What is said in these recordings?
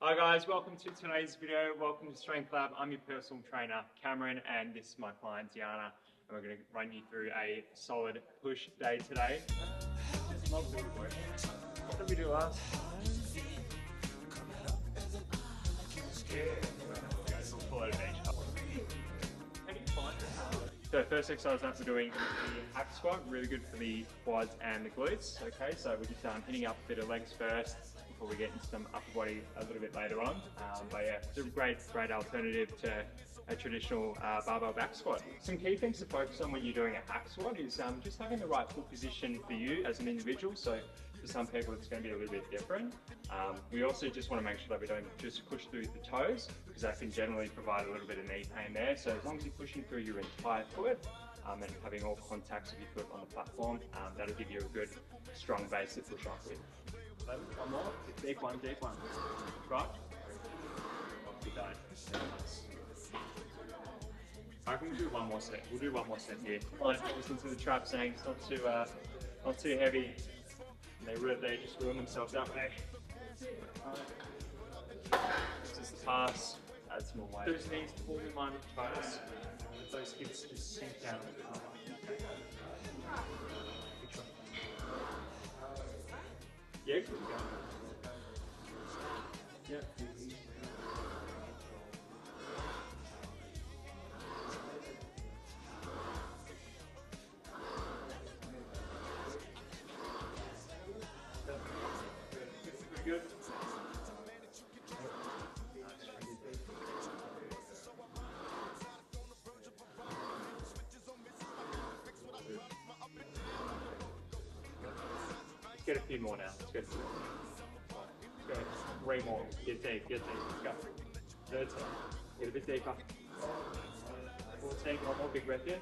Hi guys, welcome to today's video. Welcome to Strengthlab. I'm your personal trainer, Cameron, and this is my client, Diana. And we're going to run you through a solid push day today. Just love doing work. What did we do last time? How do you find it? So first exercise that we're doing is the hack squat, really good for the quads and the glutes. Okay, so we're just hitting up a bit of legs first before we get into some upper body a little bit later on. But yeah, it's a great alternative to a traditional barbell back squat. Some key things to focus on when you're doing a hack squat is just having the right foot position for you as an individual. So for some people it's going to be a little bit different. We also just want to make sure that we don't just push through the toes, because that can generally provide a little bit of knee pain there. So as long as you're pushing through your entire foot and having all contacts of your foot on the platform, that'll give you a good strong base to push off with. One more, deep one. Right? Off you go. I reckon we'll do one more set. We'll do one more set here. Listen to the trap saying it's not too heavy. And they just ruin themselves that way. Just the pass, add some more weight. Those knees pull in line with toes. Those hips just sink down. Yeah, good to go. Yeah. Good. Let's get a few more now. Let's go. 3 more. Get deep. Let's go. Third time. Get a bit deeper. 14. One more big breath in.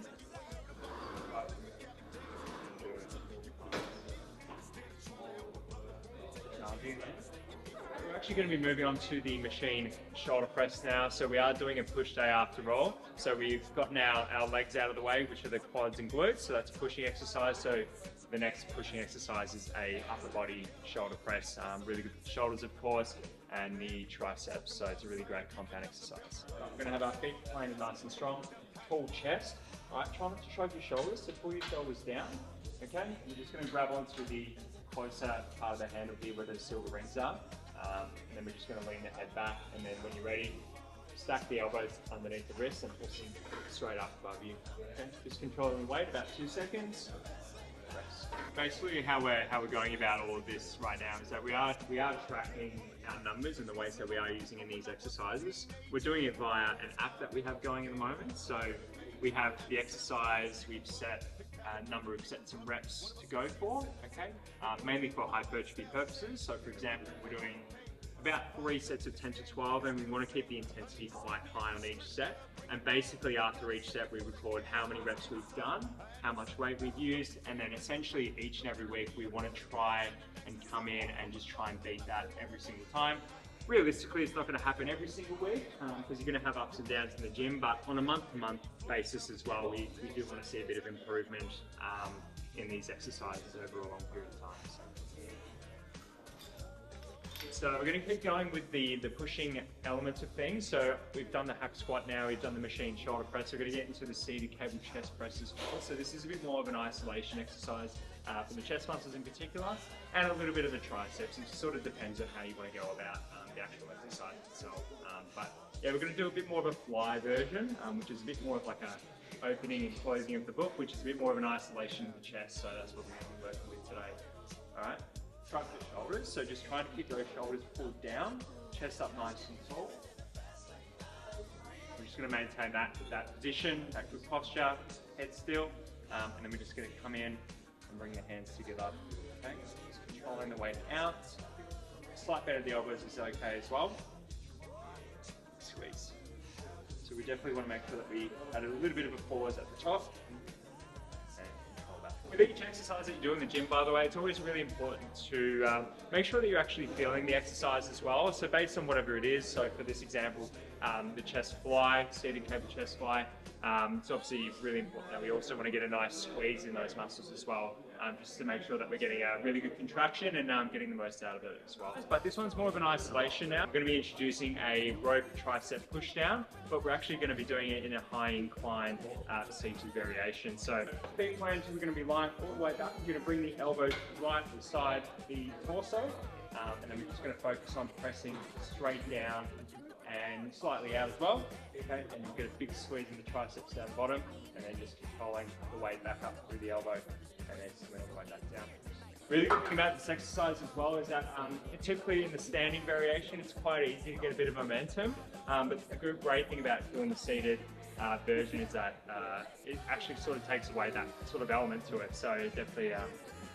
We're actually going to be moving on to the machine shoulder press now. So we are doing a push day after all. So we've got now our legs out of the way, which are the quads and glutes. So that's a pushing exercise. So the next pushing exercise is a upper body shoulder press. Really good for the shoulders, of course, and the triceps. So it's a really great compound exercise. We're going to have our feet planted nice and strong. Full chest. All right, try not to shrug your shoulders. So pull your shoulders down. Okay, you're just going to grab onto the closer part of the handle here where the silver rings are. And then we're just going to lean the head back, and then when you're ready, stack the elbows underneath the wrists and push them straight up above you. Okay, just controlling the weight, about 2 seconds. Press. Basically how we're going about all of this right now is that we are tracking our numbers and the weights that we are using in these exercises. We're doing it via an app that we have going at the moment. So we have the exercise, we've set a number of sets and reps to go for, okay? Mainly for hypertrophy purposes. So for example, we're doing about 3 sets of 10 to 12, and we want to keep the intensity quite high on each set. And basically after each set, we record how many reps we've done, how much weight we've used, and then essentially each and every week we want to try and come in and just try and beat that every single time. Realistically, it's not going to happen every single week because you're going to have ups and downs in the gym, but on a month-to-month basis as well, we do want to see a bit of improvement in these exercises over a long period of time. So we're going to keep going with the pushing elements of things. So we've done the hack squat now, we've done the machine shoulder press. We're going to get into the seated cable chest press as well. So this is a bit more of an isolation exercise for the chest muscles in particular, and a little bit of the triceps. It sort of depends on how you want to go about the actual exercise itself. But yeah, we're going to do a bit more of a fly version, which is a bit more of like a opening and closing of the book, which is a bit more of an isolation of the chest. So that's what we're going to be working with today. All right. Try for the shoulders, so just trying to keep those shoulders pulled down, chest up nice and tall. We're just going to maintain that position, that good posture, head still, and then we're just going to come in and bring the hands together. Okay, just controlling the weight out. Slight bend of the elbows is okay as well. Squeeze. So we definitely want to make sure that we add a little bit of a pause at the top. With each exercise that you do in the gym, by the way, it's always really important to make sure that you're actually feeling the exercise as well. So based on whatever it is, so for this example, the chest fly, seated cable chest fly, it's obviously really important that we also want to get a nice squeeze in those muscles as well. just to make sure that we're getting a really good contraction and getting the most out of it as well. But this one's more of an isolation now. We're going to be introducing a rope tricep push down, but we're actually going to be doing it in a high incline C2 variation. So feet planted, we're going to be lying all the way back. We're going to bring the elbow right beside the torso, and then we're just going to focus on pressing straight down and slightly out as well. Okay, and you get a big squeeze in the triceps down the bottom, and then just controlling the weight back up through the elbow, and then swing all the way back down. Really good thing about this exercise as well is that typically in the standing variation, it's quite easy to get a bit of momentum, but the great thing about doing the seated version is that it actually sort of takes away that sort of element to it. So it definitely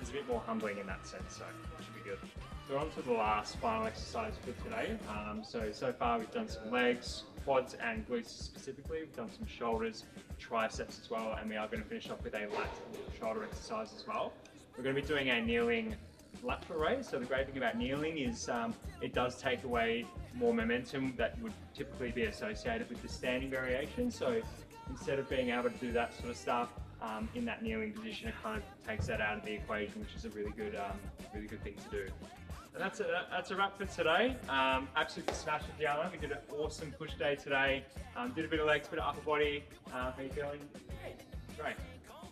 is a bit more humbling in that sense, so it should be good. So on to the last final exercise for today. So far we've done some legs, quads and glutes specifically. We've done some shoulders, triceps as well, and we are going to finish off with a lateral shoulder exercise as well. We're going to be doing a kneeling lateral raise. So the great thing about kneeling is it does take away more momentum that would typically be associated with the standing variation. So instead of being able to do that sort of stuff in that kneeling position, it kind of takes that out of the equation, which is a really good thing to do. And that's a wrap for today. Absolutely smashed it, Gianna. We did an awesome push day today. Did a bit of legs, bit of upper body. How are you feeling? Great.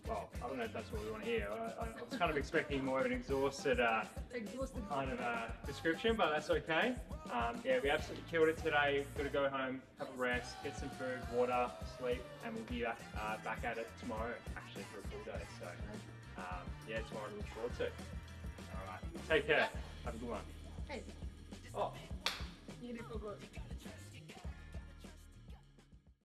Well, I don't know if that's what we want to hear. I was kind of expecting more of an exhausted kind of description, but that's okay. Yeah, we absolutely killed it today. We've got to go home, have a rest, get some food, water, sleep, and we'll be back at it tomorrow, actually, for a full day. So, yeah, tomorrow to look forward to. All right, take care. Have a good one. Hey. Oh. You did so good.